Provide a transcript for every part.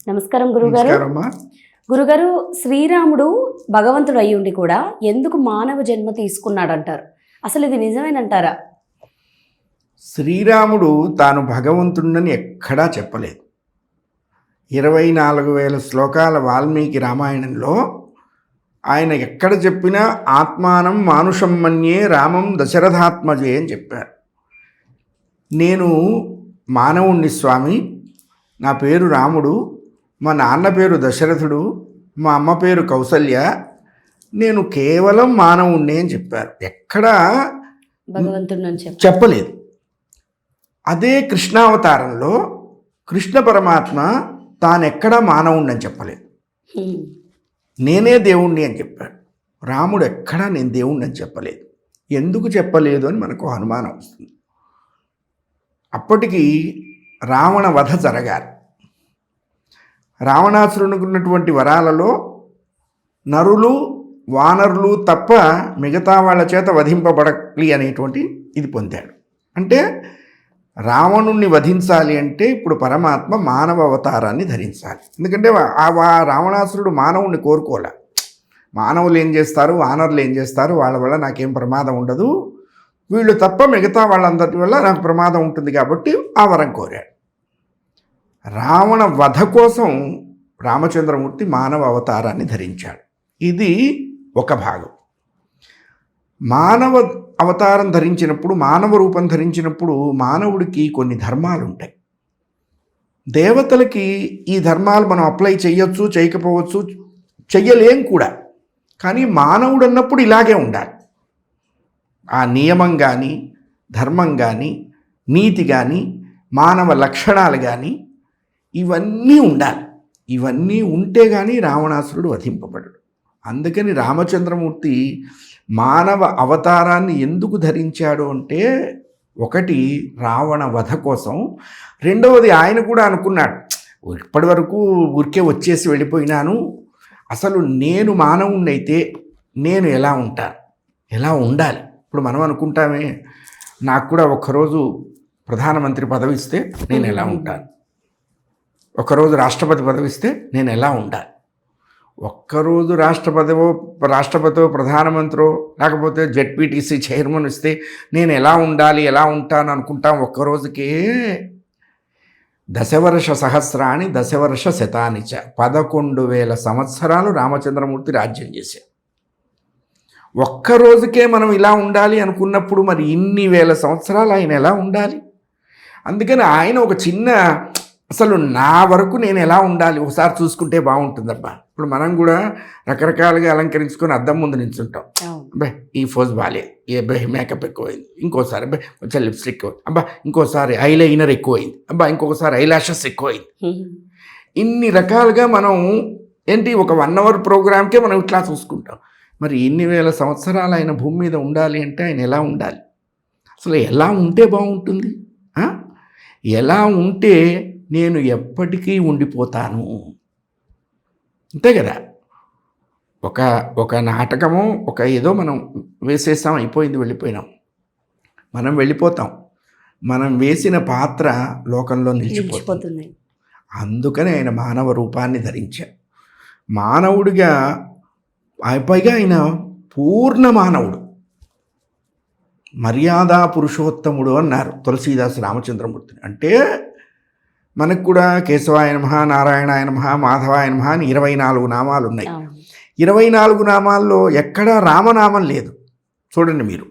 నమస్కారం గురుగారు. నమస్కారమ్మా. గురుగారు, శ్రీరాముడు భగవంతుడు అయ్యుండి కూడా ఎందుకు మానవ జన్మ తీసుకున్నాడంటారు? అసలు ఇది నిజమేనంటారా? శ్రీరాముడు తాను భగవంతుడని ఎక్కడా చెప్పలేదు. 24,000 శ్లోకాల వాల్మీకి రామాయణంలో ఆయన ఎక్కడ చెప్పినా ఆత్మానం మానుషం మన్యే రామం దశరథాత్మజే అని చెప్పారు. నేను మానవుణ్ణి స్వామి, నా పేరు రాముడు, మా నాన్న పేరు దశరథుడు, మా అమ్మ పేరు కౌసల్య, నేను కేవలం మానవుణ్ణి అని చెప్పారు. ఎక్కడా భగవంతుడు చెప్పలేదు. అదే కృష్ణావతారంలో కృష్ణ పరమాత్మ తానెక్కడా మానవుణ్ణి అని చెప్పలేదు, నేనే దేవుణ్ణి అని చెప్పాడు. రాముడు ఎక్కడా నేను దేవుణ్ణి అని చెప్పలేదు. ఎందుకు చెప్పలేదు అని మనకు అనుమానం వస్తుంది. అప్పటికి రావణ వధ జరగాలి. రావణాసురునికి ఉన్నటువంటి వరాలలో నరులు వానరులు తప్ప మిగతా వాళ్ళ చేత వధింపబడాలి అనేటువంటి ఇది పొందాడు. అంటే రావణుణ్ణి వధించాలి అంటే ఇప్పుడు పరమాత్మ మానవ అవతారాన్ని ధరించాలి. ఎందుకంటే రావణాసురుడు మానవుణ్ణి కోరుకోలే. మానవులు ఏం చేస్తారు, వానరులు ఏం చేస్తారు, వాళ్ళ వల్ల నాకేం ప్రమాదం ఉండదు, వీళ్ళు తప్ప మిగతా వాళ్ళందరి వల్ల నాకు ప్రమాదం ఉంటుంది కాబట్టి ఆ వరం కోరాడు. రావణ వధ కోసం రామచంద్రమూర్తి మానవ అవతారాన్ని ధరించాడు. ఇది ఒక భాగం. మానవ అవతారం ధరించినప్పుడు, మానవ రూపం ధరించినప్పుడు మానవుడికి కొన్ని ధర్మాలు ఉంటాయి. దేవతలకి ఈ ధర్మాలు మనం అప్లై చేయొచ్చు, చేయకపోవచ్చు, చెయ్యలేం కూడా. కానీ మానవుడు అన్నప్పుడు ఇలాగే ఉండాలి. ఆ నియమం కానీ, ధర్మం కానీ, నీతి కానీ, మానవ లక్షణాలు కానీ ఇవన్నీ ఉండాలి. ఇవన్నీ ఉంటే కానీ రావణాసురుడు వధింపబడడు. అందుకని రామచంద్రమూర్తి మానవ అవతారాన్ని ఎందుకు ధరించాడు అంటే, ఒకటి రావణ వధ కోసం, రెండవది ఆయన కూడా అనుకున్నాడు, ఇప్పటి వరకు ఊరికే వచ్చేసి వెళ్ళిపోయినాను, అసలు నేను మానవుణ్ణైతే నేను ఎలా ఉంటాను, ఎలా ఉండాలి. ఇప్పుడు మనం అనుకుంటామే, నాకు కూడా ఒక్కరోజు ప్రధానమంత్రి పదవి ఇస్తే నేను ఎలా ఉంటాను, ఒకరోజు రాష్ట్రపతి పదవి ఇస్తే నేను ఎలా ఉండాలి. ఒక్కరోజు రాష్ట్రపతిో ప్రధానమంత్రో లేకపోతే జెడ్పీటీసీ చైర్మన్ ఇస్తే నేను ఎలా ఉండాలి, ఎలా ఉంటాను అనుకుంటాం. ఒక్కరోజుకే దశవర్ష సహస్రాన్ని దశవర్ష శతానిచ 11,000 సంవత్సరాలు రామచంద్రమూర్తి రాజ్యం చేశారు. ఒక్కరోజుకే మనం ఇలా ఉండాలి అనుకున్నప్పుడు మరి ఇన్ని వేల సంవత్సరాలు ఆయన ఎలా ఉండాలి? అందుకని ఆయన ఒక చిన్న, అసలు నా వరకు నేను ఎలా ఉండాలి ఒకసారి చూసుకుంటే బాగుంటుందబ్బా. ఇప్పుడు మనం కూడా రకరకాలుగా అలంకరించుకొని అద్దం ముందు నిల్చుంటాం. అబ్బాయి ఈ ఫోజ్ బాలే, అబ్బాయి మేకప్ ఎక్కువైంది, ఇంకోసారి అబ్బాయి కొంచెం లిప్స్టిక్ ఎక్కువ, అబ్బా ఇంకోసారి ఐలైనర్ ఎక్కువైంది, అబ్బా ఇంకొకసారి ఐలాషెస్ ఎక్కువైంది. ఇన్ని రకాలుగా మనం ఏంటి, ఒక 1 అవర్ ప్రోగ్రామ్కే మనం ఇట్లా చూసుకుంటాం. మరి ఇన్ని వేల సంవత్సరాలు ఆయన భూమి మీద ఉండాలి అంటే ఆయన ఎలా ఉండాలి, అసలు ఎలా ఉంటే బాగుంటుంది, ఎలా ఉంటే నేను ఎప్పటికీ ఉండిపోతాను. అంతే కదా. ఒక నాటకము, ఒక ఏదో మనం వేసేస్తాం, అయిపోయింది, వెళ్ళిపోయినాం, మనం వెళ్ళిపోతాం. మనం వేసిన పాత్ర లోకంలో నిలిచిపోతుంది. అందుకని ఆయన మానవ రూపాన్ని ధరించాడు. మానవుడిగా పైగా ఆయన పూర్ణ మానవుడు, మర్యాదా పురుషోత్తముడు అన్నారు తులసీదాసు రామచంద్రమూర్తిని. అంటే మనకు కూడా కేశవాయ నమః, నారాయణాయ నమః, మాధవాయ నమః అని 24 నామాలు ఉన్నాయి. 24 నామాల్లో ఎక్కడా రామనామం లేదు. చూడండి మీరు.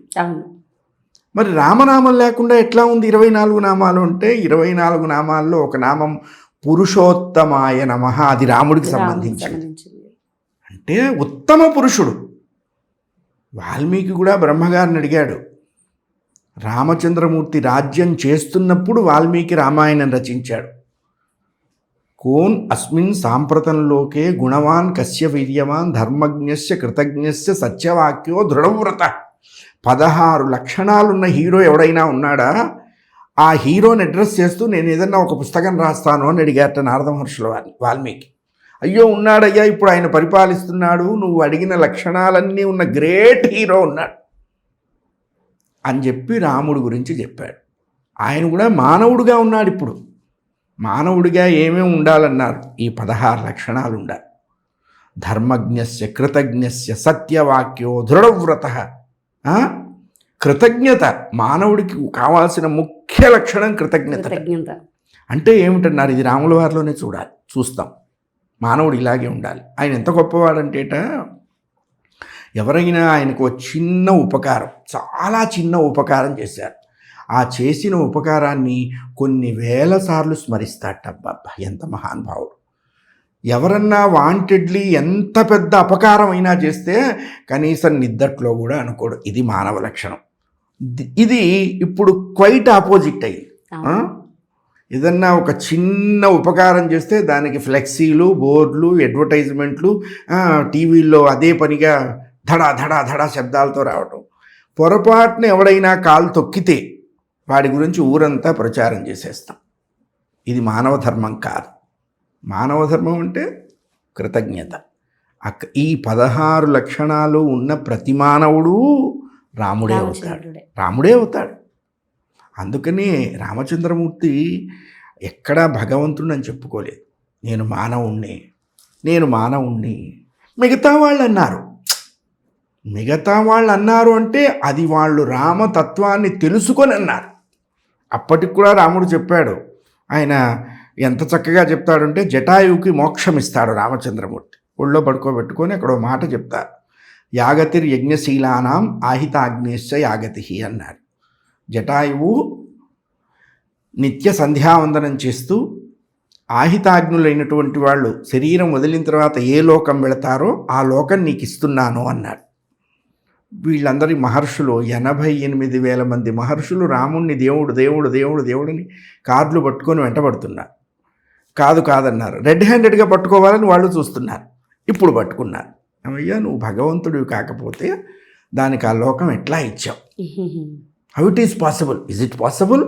మరి రామనామం లేకుండా ఎట్లా ఉంది 24 నామాలు అంటే? 24 నామాల్లో ఒక నామం పురుషోత్తమాయ నమః, అది రాముడికి సంబంధించింది. అంటే ఉత్తమ పురుషుడు. వాల్మీకి కూడా బ్రహ్మగారిని అడిగాడు. రామచంద్రమూర్తి రాజ్యం చేస్తున్నప్పుడు వాల్మీకి రామాయణం రచించాడు. కోన్ అస్మిన్ సాంప్రతంలోకే గుణవాన్ కస్య వీర్యవాన్ ధర్మజ్ఞస్య కృతజ్ఞస్య సత్యవాక్యో దృఢవ్రత. 16 లక్షణాలున్న హీరో ఎవడైనా ఉన్నాడా? ఆ హీరోని అడ్రస్ చేస్తూ నేను ఏదన్నా ఒక పుస్తకం రాస్తాను అని అడిగారట నారద మహర్షుల వాల్మీకి. అయ్యో ఉన్నాడయ్యా, ఇప్పుడు ఆయన పరిపాలిస్తున్నాడు, నువ్వు అడిగిన లక్షణాలన్నీ ఉన్న గ్రేట్ హీరో ఉన్నాడు అని చెప్పి రాముడి గురించి చెప్పాడు. ఆయన కూడా మానవుడుగా ఉన్నాడు ఇప్పుడు. మానవుడిగా ఏమేమి ఉండాలన్నారు? ఈ 16 లక్షణాలు ఉండాలి. ధర్మజ్ఞస్య, కృతజ్ఞస్య, సత్యవాక్యో, దృఢవ్రత. కృతజ్ఞత మానవుడికి కావాల్సిన ముఖ్య లక్షణం కృతజ్ఞత. అంటే ఏమిటన్నారు? ఇది రాముల వారిలోనే చూస్తాం. మానవుడు ఇలాగే ఉండాలి. ఆయన ఎంత గొప్పవాడంటేట, ఎవరైనా ఆయనకు ఒక చిన్న ఉపకారం, చాలా చిన్న ఉపకారం చేశారు, ఆ చేసిన ఉపకారాన్ని కొన్ని వేల సార్లు స్మరిస్తాడబ్బా. ఎంత మహానుభావుడు. ఎవరన్నా వాంటెడ్లీ ఎంత పెద్ద అపకారం అయినా చేస్తే కనీసం నిద్దట్లో కూడా అనుకోడు. ఇది మానవ లక్షణం. ఇది ఇప్పుడు క్వైట్ ఆపోజిట్ అయ్యింది. ఏదన్నా ఒక చిన్న ఉపకారం చేస్తే దానికి ఫ్లెక్సీలు, బోర్డులు, అడ్వర్టైజ్మెంట్లు, టీవీల్లో అదే పనిగా ధడా ధడా ధడా శబ్దాలతో రావటం. పొరపాటున ఎవడైనా కాలు తొక్కితే వాడి గురించి ఊరంతా ప్రచారం చేసేస్తాం. ఇది మానవ ధర్మం కాదు. మానవ ధర్మం అంటే కృతజ్ఞత. ఈ 16 లక్షణాలు ఉన్న ప్రతి మానవుడు రాముడే అవుతాడు. అందుకనే రామచంద్రమూర్తి ఎక్కడా భగవంతుడు అని చెప్పుకోలేదు. నేను మానవుణ్ణి. మిగతా వాళ్ళు అన్నారు అంటే అది వాళ్ళు రామతత్వాన్ని తెలుసుకొని అన్నారు. అప్పటికి కూడా రాముడు చెప్పాడు. ఆయన ఎంత చక్కగా చెప్తాడంటే, జటాయువుకి మోక్షం ఇస్తాడు రామచంద్రమూర్తి. ఒళ్ళో పడుకోబెట్టుకొని అక్కడ ఒక మాట చెప్తారు. యాగతిర్ యజ్ఞశీలానాం ఆహితాగ్నేశ్చ యాగతి అన్నాడు. జటాయువు నిత్య సంధ్యావందనం చేస్తూ ఆహితాగ్నులైనటువంటి వాళ్ళు శరీరం వదిలిన తర్వాత ఏ లోకం వెళతారో ఆ లోకం నీకు ఇస్తున్నాను అన్నాడు. వీళ్ళందరి మహర్షులు 88,000 మంది మహర్షులు రాముణ్ణి దేవుడిని కార్లు పట్టుకొని వెంటబడుతున్నారు. కాదన్నారు. రెడ్ హ్యాండెడ్గా పట్టుకోవాలని వాళ్ళు చూస్తున్నారు. ఇప్పుడు పట్టుకున్నారు. అయ్యా, నువ్వు భగవంతుడివి కాకపోతే దానికి ఆ లోకం ఎట్లా ఇచ్చావు? How it is possible? Is it possible?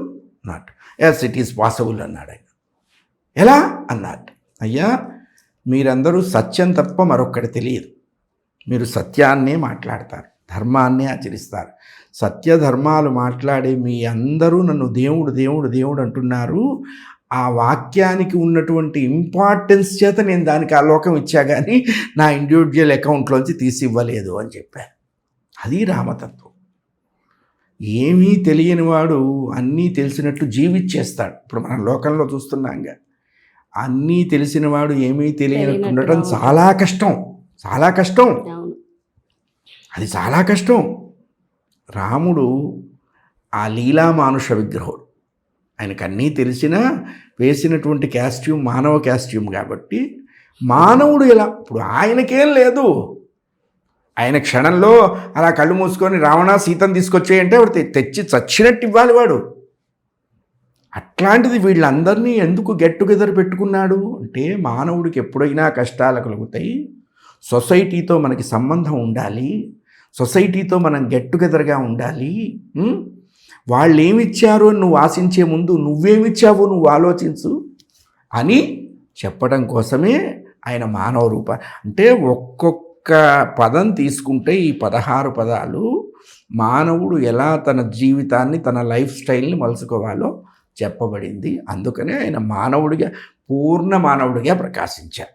Not. Yes, it is possible అన్నాడు ఆయన. ఎలా అన్నాడు? అయ్యా, మీరందరూ సత్యం తప్ప మరొక్కటి తెలియదు. మీరు సత్యాన్నే మాట్లాడతారు, ధర్మాన్నే ఆచరిస్తారు. సత్య ధర్మాలు మాట్లాడే మీ అందరూ నన్ను దేవుడు అంటున్నారు. ఆ వాక్యానికి ఉన్నటువంటి ఇంపార్టెన్స్ చేత నేను దానికి ఆ లోకం ఇచ్చా, కానీ నా ఇండివిజువల్ అకౌంట్లోంచి తీసి ఇవ్వలేదు అని చెప్పారు. అది రామతత్వం. ఏమీ తెలియని వాడు అన్నీ తెలిసినట్టు జీవించేస్తాడు. ఇప్పుడు మనం లోకంలో చూస్తున్నాంగా, అన్నీ తెలిసిన వాడు ఏమీ తెలియనట్టు ఉండటం చాలా కష్టం. అది చాలా కష్టం. రాముడు ఆ లీలామానుష విగ్రహుడు. ఆయనకు అన్నీ తెలిసినా వేసినటువంటి కాస్ట్యూమ్ మానవ కాస్ట్యూమ్ కాబట్టి మానవుడు ఎలా, ఇప్పుడు ఆయనకేం లేదు, ఆయన క్షణంలో అలా కళ్ళు మూసుకొని రావణ సీతను తీసుకొచ్చేయంటే వాడు తెచ్చి చచ్చినట్టు ఇవ్వాలి వాడు. అట్లాంటిది వీళ్ళందరినీ ఎందుకు గెట్ టుగెదర్ పెట్టుకున్నాడు అంటే, మానవుడికి ఎప్పుడైనా కష్టాలు కలుగుతాయి, సొసైటీతో మనకి సంబంధం ఉండాలి, సొసైటీతో మనం గెట్ టుగెదర్గా ఉండాలి. వాళ్ళు ఏమిచ్చారో నువ్వు ఆశించే ముందు నువ్వేమిచ్చావో నువ్వు ఆలోచించు అని చెప్పడం కోసమే ఆయన మానవ రూప. అంటే ఒక్కొక్క పదం తీసుకుంటే ఈ 16 పదాలు మానవుడు ఎలా తన జీవితాన్ని, తన లైఫ్ స్టైల్ని మలుచుకోవాలో చెప్పబడింది. అందుకనే ఆయన పూర్ణ మానవుడిగా ప్రకాశించారు.